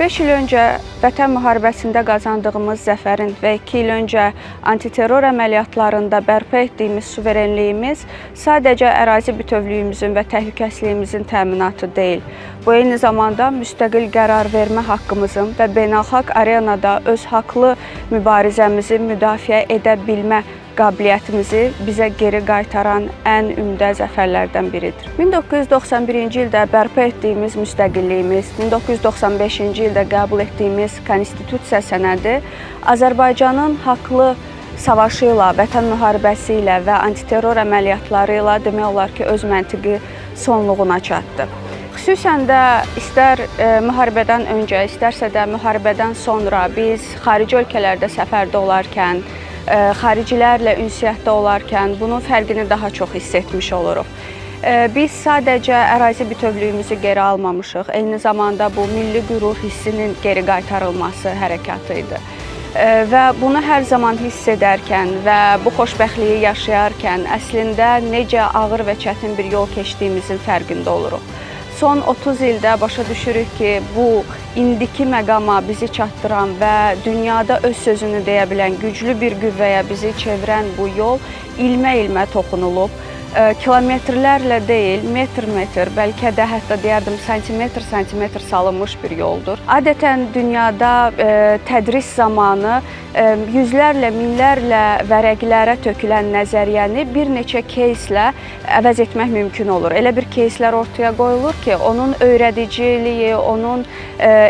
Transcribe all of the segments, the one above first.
5 il öncə Vətən müharibəsində qazandığımız zəfərin və 2 il öncə antiterror əməliyyatlarında bərpa etdiyimiz suverenliyimiz sadəcə ərazi bütövlüyümüzün və təhlükəsizliyimizin təminatı deyil. Bu, eyni zamanda müstəqil qərar vermə haqqımızın və beynəlxalq arenada öz haqlı mübarizəmizi müdafiə edə bilmə qabiliyyətimizi bizə geri qaytaran ən ümdə zəfərlərdən biridir. 1991-ci ildə bərpa etdiyimiz müstəqilliyimiz, 1995-ci ildə qəbul etdiyimiz konstitusiya sənədi Azərbaycanın haqlı savaşı ilə, vətən müharibəsi ilə və antiterror əməliyyatları ilə demək olar ki, öz məntiqi sonluğuna çatdı. Xüsusən də istər müharibədən öncə, istərsə də müharibədən sonra biz xarici ölkələrdə səfərdə olarkən, xaricilərlə ünsiyyətdə olarkən bunun fərqini daha çox hiss etmiş oluruq. Biz sadəcə ərazi bütövlüyümüzü geri almamışıq, eyni zamanda bu milli qürur hissinin geri qaytarılması hərəkatı idi. Və bunu hər zaman hiss edərkən və bu xoşbəxtliyi yaşayarkən əslində necə ağır və çətin bir yol keçdiyimizin fərqində oluruq. Son 30 ildə başa düşürük ki, bu indiki məqama bizi çatdıran və dünyada öz sözünü deyə bilən güclü bir qüvvəyə bizi çevirən bu yol ilmə-ilmə toxunulub. Kilometrlərlə deyil, metr-metr, bəlkə də hətta deyərdim santimetr-santimetr salınmış bir yoldur. Adətən dünyada tədris zamanı yüzlərlə, minlərlə vərəqlərə tökülən nəzəriyyəni bir neçə keyslə əvəz etmək mümkün olur. Elə bir keyslər ortaya qoyulur ki, onun öyrədiciliyi, onun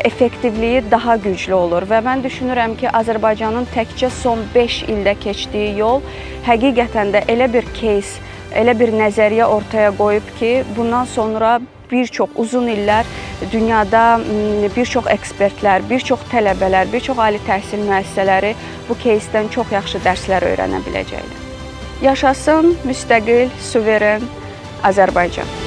effektivliyi daha güclü olur. Və mən düşünürəm ki, Azərbaycanın təkcə son 5 ildə keçdiyi yol həqiqətən də elə bir keys, elə bir nəzəriyyə ortaya qoyub ki, bundan sonra bir çox uzun illər dünyada bir çox ekspertlər, bir çox tələbələr, bir çox ali təhsil müəssisələri bu keysdən çox yaxşı dərslər öyrənə biləcəklər. Yaşasın müstəqil, suveren Azərbaycan.